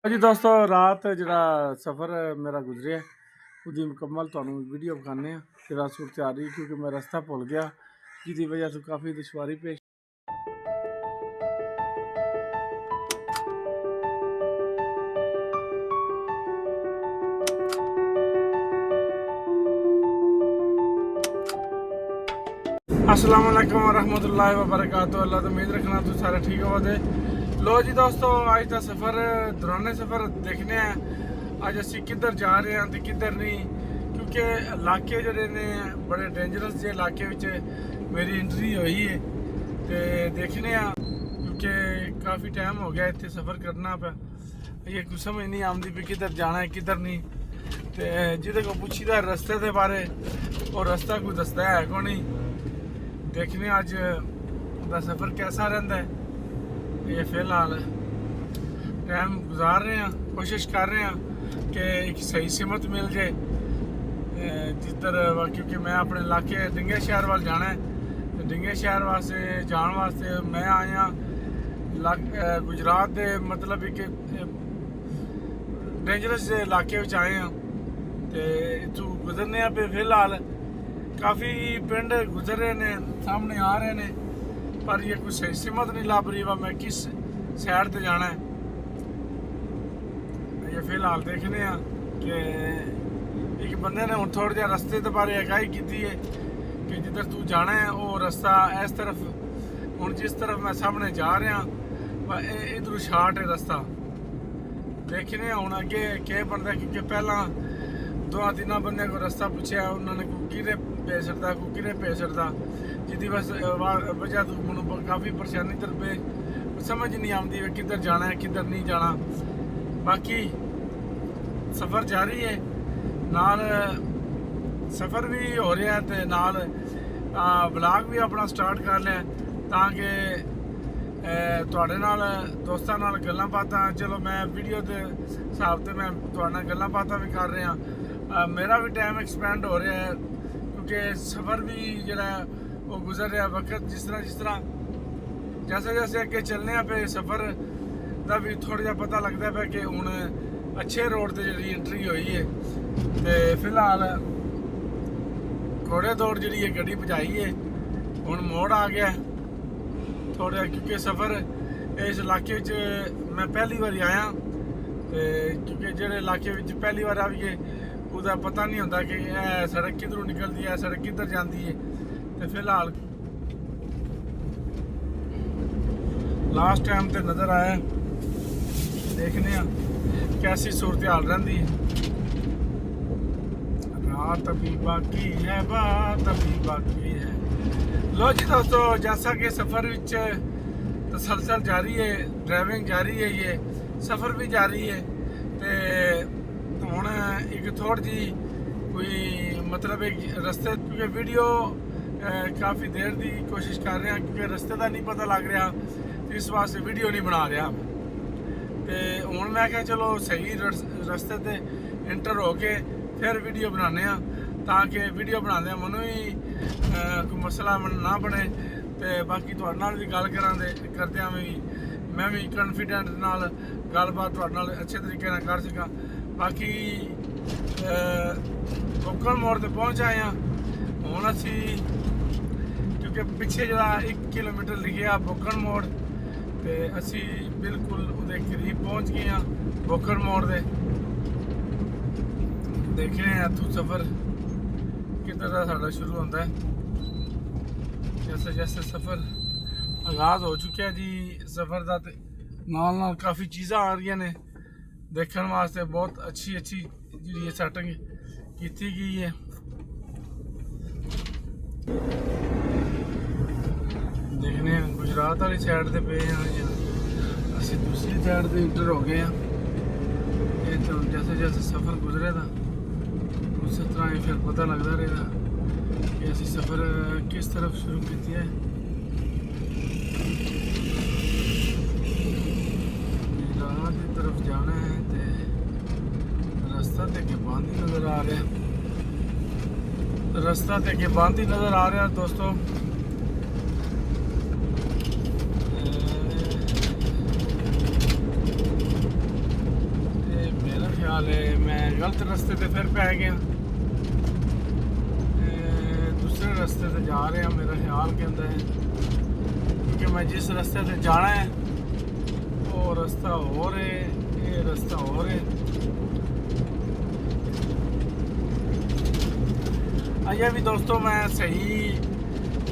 जी दोस्तों रात जरा सफ़र मेरा गुजरिया उसकी मुकम्मल तुहानू वीडियो विखाने जरा सूरत आ रही क्योंकि मैं रास्ता भुल गया जिसकी वजह से काफ़ी दुश्वारी पेश। अस्सलाम वालेकुम रहमतुल्लाहि व बरकातहू। अल्लाह तो उम्मीद रखना तुम सारे ठीक हो दे। लो जी दोस्तों अज का सफ़र दौराने सफ़र देखने अज असी किधर जा रहे हैं तो किधर नहीं, क्योंकि इलाके जोड़े ने बड़े डेंजरस जे इलाके मेरी एंट्री हुई है तो देखने क्योंकि काफ़ी टाइम हो गया इतने सफ़र करना पे ये कुछ समझ नहीं आती भी किधर जाना है किधर नहीं। तो जिदे को पूछी दा रस्ते के बारे और रास्ता कोई दसदा है को नहीं। देखने अज का सफ़र कैसा रहा है। ये फिलहाल टाइम गुजार रहे हैं, कोशिश कर रहे हैं कि एक सही सिमत मिल जाए जिधर, क्योंकि मैं अपने इलाके डिंगे शहर वाल जाना है तो डिंगे शहर वास्ते जाने वास्ते मैं आया गुजरात के मतलब कि डेंजरस इलाके आए हैं तो इतों गुजरने पे फिलहाल काफ़ी पिंड गुजर रहे हैं सामने आ रहे हैं पर ये कोई सही सिमत नहीं लभ रही वा मैं किस साइड से जाना है। ये फिलहाल देखने कि एक बंदे ने हम थोड़ा जहा रस्ते के बारे आगाही की है कि जिधर तू जाना है वो रास्ता इस तरफ हूँ जिस तरफ मैं सामने जा रहा इधर शार्ट है रास्ता। देखने हूँ अगे क्या बनता क्योंकि पहला दो तीन बंदे को रास्ता पूछा उन्होंने कोई किरे भेज सकता कोई किरे भेज सकता जिसकी वजह तो मैं काफ़ी परेशानी तरफे समझ नहीं आती किधर जाना है किधर नहीं जाना। बाकी सफ़र जारी है नाल सफ़र भी हो रहा है तो नाल ब्लॉग भी अपना स्टार्ट कर लिया ताकि तुहाडे नाल दोस्तां नाल गल्लां बातां चलो मैं वीडियो के हिसाब से मैं तुहाडे नाल गल्लां बातां भी कर रहा। मेरा भी टाइम एक्सपेंड हो रहा है क्योंकि सफ़र भी जरा वो गुजर रहा वक्त जिस तरह जैसे जैसे अगे चलने पे सफ़र का भी थोड़ा जहा पता लगता है कि हूँ अच्छे रोड से जी एंट्री हुई है तो फिलहाल घोड़े दौड़ जी गड्डी भजाई है हूँ मोड़ आ गया थोड़ा क्योंकि सफ़र इस इलाके मैं पहली बार आया तो क्योंकि जोड़े इलाके पहली बार आइए उसका पता नहीं होता कि सड़क किधरों निकलती है सड़क किधर जाती है। तो फिलहाल लास्ट टाइम तो नज़र आया देखने कैसी सूरत हाल रही है। रात अभी बाकी है बात अभी बाकी है। लो जी दोस्तों जैसा कि सफ़र तसलसल जारी है ड्राइविंग जारी है ये सफ़र भी जारी है तो हूँ एक थोड़ी जी कोई मतलब एक रस्ते क्योंकि वीडियो काफ़ी देर की कोशिश कर रहे हैं क्योंकि रस्ते का नहीं पता लग रहा इस वास्ते वीडियो नहीं बना रहा तो हूँ मैं क्या चलो सही रस्ते ते इंटर हो के फिर वीडियो बनाने ताकि वीडियो बनाते मनु भी कोई मसला ना बने तो बाकी तुहाडे नाल भी गल करदे भी मैं भी कॉन्फिडेंट नाल गलबात तुहाडे नाल अच्छे तरीके नाल कर सकां। बाकी कोकण मोड़ ते पहुँच आए हैं हूँ असी क्योंकि पिछे जरा 1 किलोमीटर लिखिया बोकण मोड़ तो असी बिल्कुल उहदे करीब पहुँच गए हैं बोकण मोड़ दे। देखे इतों सफ़र किधर का साडा शुरू होता है जैसे जैसे सफ़र आगाज़ हो चुका है जी सफ़र का तो नाल काफ़ी चीज़ा आ रही ने देखने वास्ते बहुत अच्छी अच्छी जी सैटिंग की गई है। देखने गुजरात वाली साइड से पे असी दूसरी साइड से इंटर हो गए हैं ये तो जैसे जैसे सफ़र गुजरेगा उसी तरह ही फिर पता लगता रहेगा कि असी सफ़र किस तरफ शुरू की है। गुजरात की तरफ जाना है तो रास्ता तो अगे बंद ही नज़र आ रहा रास्ता तो अगे बंद ही नज़र आ रहा दोस्तों। ਨਾਲੇ ਮੈਂ ਗਲਤ ਰਸਤੇ ਤੇ ਫਿਰ ਪੈ ਗਿਆ, ਦੂਸਰੇ ਰਸਤੇ ਤੇ ਜਾ ਰਿਹਾ। ਮੇਰਾ ਖਿਆਲ ਕਹਿੰਦਾ ਹੈ ਕਿ ਮੈਂ ਜਿਸ ਰਸਤੇ ਤੇ ਜਾਣਾ ਹੈ ਉਹ ਰਸਤਾ ਹੋਰ ਹੈ, ਇਹ ਰਸਤਾ ਹੋਰ ਹੈ। ਅਜੇ ਵੀ ਦੋਸਤੋ ਮੈਂ ਸਹੀ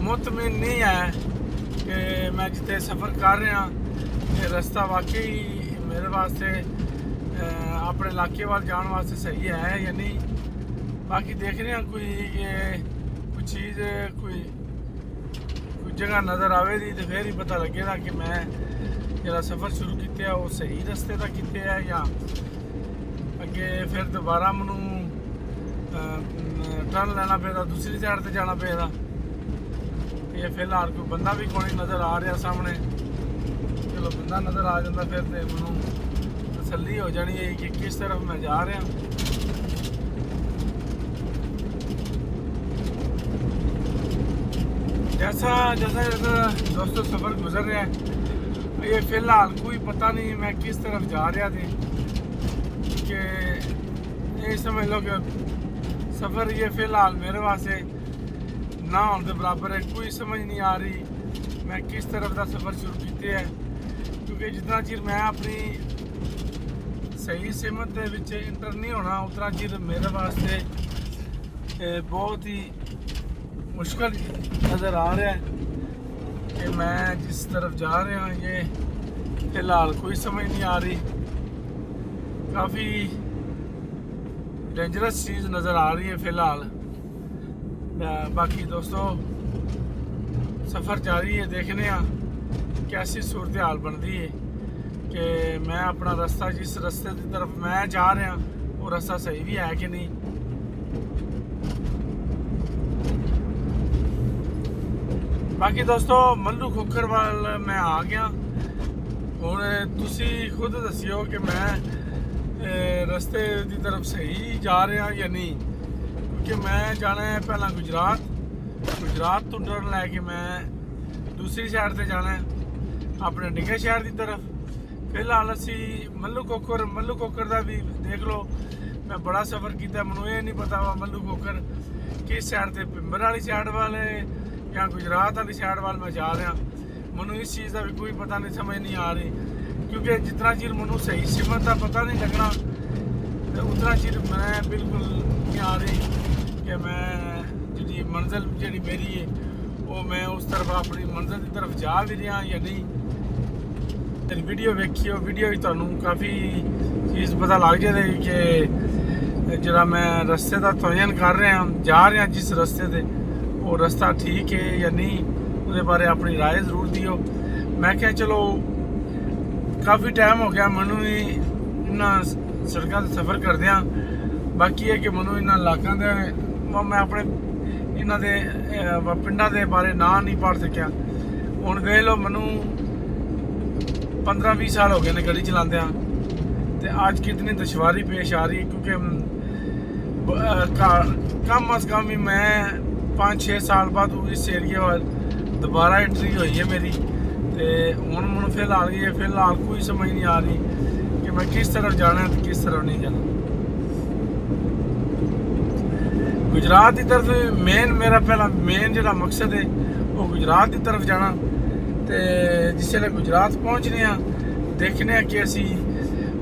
ਮੁਤਮਿਨ ਨਹੀਂ ਹੈ ਕਿ ਮੈਂ ਜਿੱਥੇ ਸਫ਼ਰ ਕਰ ਰਿਹਾ ਇਹ ਰਸਤਾ ਵਾਕਈ ਮੇਰੇ ਵਾਸਤੇ ਆਪਣੇ ਇਲਾਕੇ ਵੱਲ ਜਾਣ ਵਾਸਤੇ ਸਹੀ ਹੈ ਜਾਂ ਨਹੀਂ। ਬਾਕੀ ਦੇਖ ਰਹੇ ਹਾਂ ਕੋਈ ਚੀਜ਼ ਕੋਈ ਜਗ੍ਹਾ ਨਜ਼ਰ ਆਵੇਗੀ ਤੇ ਫਿਰ ਹੀ ਪਤਾ ਲੱਗੇਗਾ ਕਿ ਮੈਂ ਜਿਹੜਾ ਸਫ਼ਰ ਸ਼ੁਰੂ ਕੀਤਾ ਉਹ ਸਹੀ ਰਸਤੇ ਦਾ ਕੀਤਾ ਹੈ ਜਾਂ ਅੱਗੇ ਫਿਰ ਦੁਬਾਰਾ ਮੈਨੂੰ ਟਰਨ ਲੈਣਾ ਪਏਗਾ, ਦੂਸਰੀ ਸਾਈਡ ਤੇ ਜਾਣਾ ਪਏਗਾ। ਇਹ ਫਿਲਹਾਲ ਕੋਈ ਬੰਦਾ ਵੀ ਕੋਈ ਨਜ਼ਰ ਆ ਰਿਹਾ ਸਾਹਮਣੇ, ਚਲੋ ਬੰਦਾ ਨਜ਼ਰ ਆ ਜਾਂਦਾ ਫਿਰ ਤੇ ਮੈਨੂੰ ਤਸੱਲੀ ਹੋ ਜਾਣੀ ਹੈ ਕਿ ਕਿਸ ਤਰਫ ਮੈਂ ਜਾ ਰਿਹਾ। जैसा दोस्तों सफ़र गुजर रहा है ये फ़िलहाल कोई पता नहीं मैं किस तरफ जा रहा थे कि ये समझ लो कि सफ़र ये फ़िलहाल मेरे वास्ते ना होने के बराबर है। कोई समझ नहीं आ रही मैं किस तरफ का सफ़र शुरू किया है, क्योंकि जितना चिर मैं अपनी सही सिमत के विच इंटर नहीं होना उतना चिर मेरे वास्ते बहुत ही मुश्किल नज़र आ रहा है कि मैं जिस तरफ जा रहा हूँ ये फ़िलहाल कोई समझ नहीं आ रही। काफ़ी डेंजरस चीज़ नज़र आ रही है फ़िलहाल। बाकी दोस्तों सफ़र जारी है, देखने कैसी सूरत हाल बनती है कि मैं अपना रास्ता जिस रास्ते की तरफ मैं जा रहा वो रास्ता सही भी है कि नहीं। बाकी दोस्तों मल्लू खोखर वाल मैं आ गया हुण, तुसी खुद दसियो कि मैं रस्ते की तरफ सही जा रहा या नहीं, क्योंकि मैं जाना है पहला गुजरात तो टर्न लैके मैं दूसरी साइड से जाना है अपने डिगे शहर की तरफ। फिलहाल असी मल्लू कोकर का भी देख लो, मैं बड़ा सफ़र किया, मैनू ये नहीं पता वा मल्लू कोकर किस साइड से पिंबर वाली साइड वाले या गुजरात वाली साइड वाल मैं जा रहा। मैनू इस चीज़ का भी कोई पता नहीं, समझ नहीं आ रही, क्योंकि जितना चिर मैनू सही सिमत का पता नहीं लगना तो उतना चिर मैं बिल्कुल नहीं आ रही कि मैं जी मंजिल जी मेरी है वो मैं उस तरफ अपनी मंजिल की तरफ जा भी रहा या नहीं। तेरी वीडियो वेखियो, वीडियो ही तुहानू काफ़ी चीज़ पता लग जाए कि जरा मैं रस्ते का तयन कर रहा जा रहा जिस रस्ते से वो रास्ता ठीक है या नहीं, उसके बारे अपनी राय ज़रूर दियो। मैं क्या चलो काफ़ी टाइम हो गया मैनू भी इन्होंने सड़कों से सफ़र करदिया, बाकी है कि मैनू इन्होंने इलाकों के मैं अपने इन्होंने पिंडा के बारे ना नहीं पढ़ सकिया। हुण वेख लो मैनू 15-20 साल हो गए ने गड्डी चलांदे ते अज कितनी दुश्वारी पेश आ रही है, क्योंकि कम अज़ कम ही मैं 5-6 साल बाद इस एरिए वाल दोबारा एंट्री हुई है मेरी, तो हूँ मैं फिलहाल कोई समझ नहीं आ रही कि मैं किस तरफ जाना है तो किस तरफ नहीं जाना। गुजरात की तरफ मेरा पहला जो मकसद है वो गुजरात की तरफ जाना, तो जिसले गुजरात पहुँचने देखने कि असी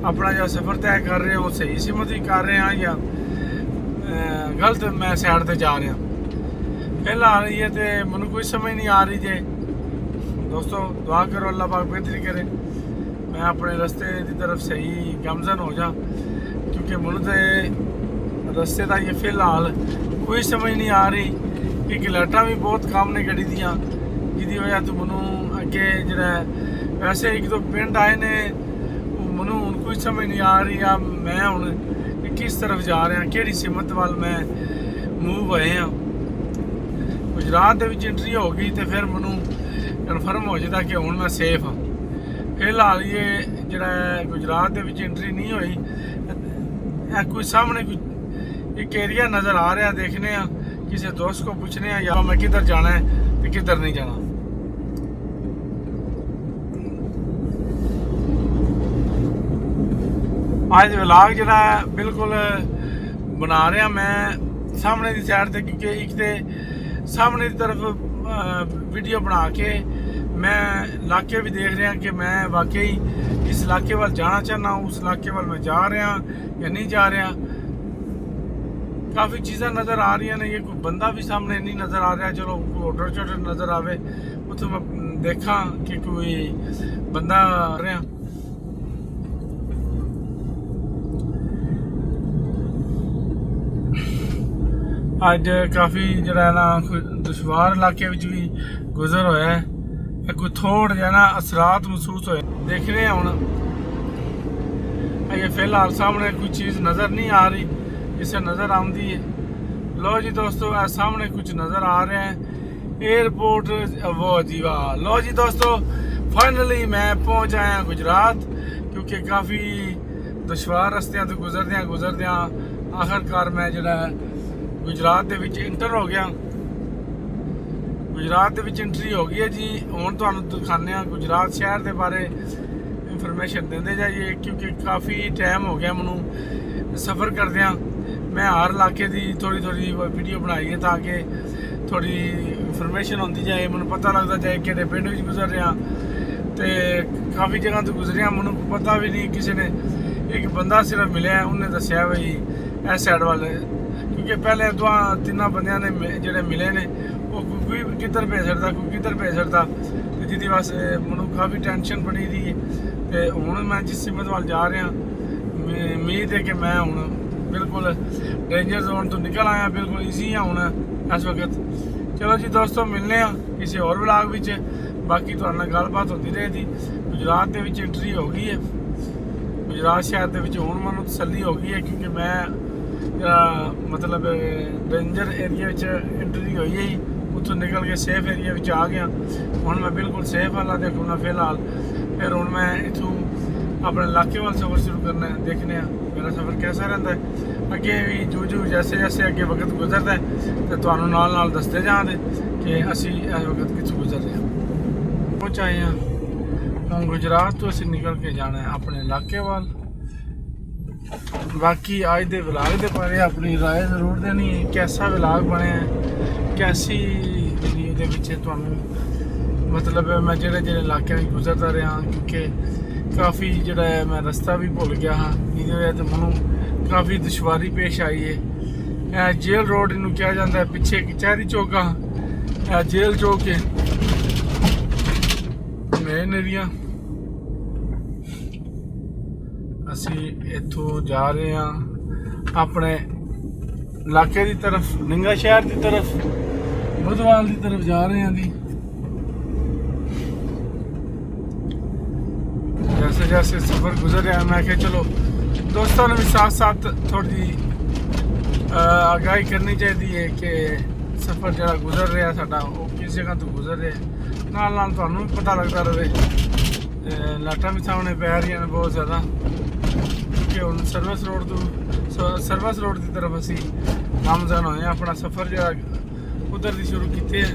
अपना जो सफ़र तय कर रहे हैं वो सही सिमत ही कर रहे हैं या गलत मैं साइड पर जा रहा। फिलहाल ये तो मैनू कोई समझ नहीं आ रही जे दोस्तों, दुआ करो अल्लाह पाक बेहतरी करे मैं अपने रास्ते की तरफ सही गामजन हो जा, क्योंकि मैनू तो रास्ते का ये फिलहाल कोई समझ नहीं आ रही कि लाइटां भी बहुत कम ने गड्डी दियां, जिहदी वजह तो मैनू अगे जो वैसे एक दो पिंड आए ने मैनू हुण कोई समझ नहीं आ रही मैं हुण किस तरफ जा रहा, किहड़ी सिमत वाल मैं मूव होए हाँ। गुजरात के विच एंट्री हो गई तो फिर मैनू कन्फर्म हो जाता कि हुण मैं सेफ हाँ। फिलहाल ये जरा गुजरात के विच एंट्री नहीं हुई, कोई सामने कोई एक एरिया नज़र आ रहा, देखने किसी दोस्त को पूछने या मैं किधर जाना है तो किधर नहीं जाना। ਅੱਜ ਵਲੌਗ ਜਿਹੜਾ ਬਿਲਕੁਲ ਬਣਾ ਰਿਹਾ ਮੈਂ ਸਾਹਮਣੇ ਦੀ ਸਾਈਡ ਤੇ, ਕਿਉਂਕਿ ਇੱਕ ਤੇ ਸਾਹਮਣੇ ਦੀ ਤਰਫ ਵੀਡੀਓ ਬਣਾ ਕੇ ਮੈਂ ਇਲਾਕੇ ਵੀ ਦੇਖ ਰਿਹਾ ਕਿ ਮੈਂ ਵਾਕਈ ਇਸ ਇਲਾਕੇ ਵੱਲ ਜਾਣਾ ਚਾਹੁੰਦਾ, ਉਸ ਇਲਾਕੇ ਵੱਲ ਮੈਂ ਜਾ ਰਿਹਾ ਜਾਂ ਨਹੀਂ ਜਾ ਰਿਹਾ। ਕਾਫੀ ਚੀਜ਼ਾਂ ਨਜ਼ਰ ਆ ਰਹੀਆਂ ਨੇ, ਇਹ ਕੋਈ ਬੰਦਾ ਵੀ ਸਾਹਮਣੇ ਨਹੀਂ ਨਜ਼ਰ ਆ ਰਿਹਾ। ਚਲੋ ਹੋਟਲ ਛੋਟੇ ਨਜ਼ਰ ਆਵੇ, ਉੱਥੇ ਮੈਂ ਦੇਖਾਂ ਕਿ ਕੋਈ ਬੰਦਾ ਆ ਰਿਹਾ। ਅੱਜ ਕਾਫੀ ਜਿਹੜਾ ਨਾ ਦੁਸ਼ਵਾਰ ਇਲਾਕੇ ਵਿੱਚ ਵੀ ਗੁਜ਼ਰ ਹੋਇਆ ਹੈ, ਕੋਈ ਥੋੜਾ ਜਿਹਾ ਨਾ ਅਸਰਾਤ ਮਹਿਸੂਸ ਹੋਏ। ਦੇਖ ਰਹੇ ਹਾਂ ਹੁਣ ਇਹ ਫਿਲਹਾਲ ਸਾਹਮਣੇ ਕੋਈ ਚੀਜ਼ ਨਜ਼ਰ ਨਹੀਂ ਆ ਰਹੀ, जिसे नज़र आती है। लो जी दोस्तों, सामने कुछ नज़र आ रहा है एयरपोर्ट, वो जी वाह। लो जी दोस्तों, फाइनली मैं पहुंच आया गुजरात, क्योंकि काफ़ी दुश्वार रस्तियां तो गुजरदियां आखिरकार मैं जो गुजरात दे विच इंटर हो गया। गुजरात दे विच एंट्री हो गई है जी। हुण तुहानूं दिखाने गुजरात शहर के बारे इंफॉर्मेशन देंदे जाइए, क्योंकि काफ़ी टाइम हो गया मैनूं सफ़र करदियां। मैं हर इलाके की थोड़ी वीडियो बनाई है ताकि थोड़ी इंफॉर्मेशन होती जाए, मैं पता लगता जाए कि पिंड में गुजर रहा। तो काफ़ी जगह तो गुजरिया, मैं पता भी नहीं, किसी ने एक बंदा सिर्फ मिले, उन्हें दसिया भाई इस साइड वाले, क्योंकि पहले तो तिना बंद ने जोड़े मिले ने वो कोई किधर भेज सकता, कोई किधर भेज सकता, जिसकी वास्ते मैं काफ़ी टेंशन बनी थी। तो हूँ मैं जिस सिमत वाल जा रहा, उम्मीद है कि मैं हूँ बिल्कुल डेंजर जोन तो निकल आया, बिल्कुल ईजी है हूँ इस वक्त। चलो जी दोस्तों, मिलने किसी और व्लॉग विच, बाकी तुहाडे नाल गलबात होती रहेगी। गुजरात दे विच एंट्री हो गई है, गुजरात शहर दे विच हुण मैनूं तसल्ली हो गई है, क्योंकि मैं मतलब डेंजर एरिया विच एंट्री हुई है, उत्थों निकल के सेफ एरिया विच आ गया। हुण मैं बिल्कुल सेफ वाला देखूँगा फिलहाल। फिर हुण मैं इत्थों अपने इलाके वाल सफ़र शुरू करना है, देखने मेरा सफ़र कैसा रहता है। अगे भी जू जैसे जैसे अगे वक्त गुजरता है तो तुहानूं नाल नाल दसते जांदे कि असी इस वक्त कित्थों गुजर रहे हैं। पहुँच आए हैं हम गुजरात तो, असी निकल के जाना है अपने इलाके वाल। बाकी अज दे व्लॉग दे बारे अपनी राय जरूर देनी है, कैसा व्लॉग बने, कैसी वीडियो दे विच तुहानूं मतलब मैं जेड़े इलाके में गुजरता रहा, क्योंकि काफ़ी जोड़ा है मैं रस्ता भी भुल गया हाँ, जिहदी वजह तो मैं काफ़ी दुश्वारी पेश आई है। जेल रोड इनू कहा जाता है, पिछे कचहरी चौक आ, जेल चौक है मेन एरिया। असी इत्थों जा रहे हैं अपने इलाके की तरफ, निंगा शहर की तरफ, बुधवाल की तरफ जा रहे हैं जी। जैसे जैसे सफ़र गुजर रहा है, मैं क्या चलो दोस्तों ने भी साथ साथ थोड़ी आगाही करनी चाहिए कि सफ़र जरा गुजर रहा है साडा, वो किस जगह तो गुजर रहा है, नाल नाल तुहानूं भी पता लगता रहे। लाइटां भी सामने पै रही हैं बहुत ज़्यादा, क्योंकि हुण सर्विस रोड की तरफ असी नामजद होए, अपना सफ़र जरा उधर दी शुरू किए है।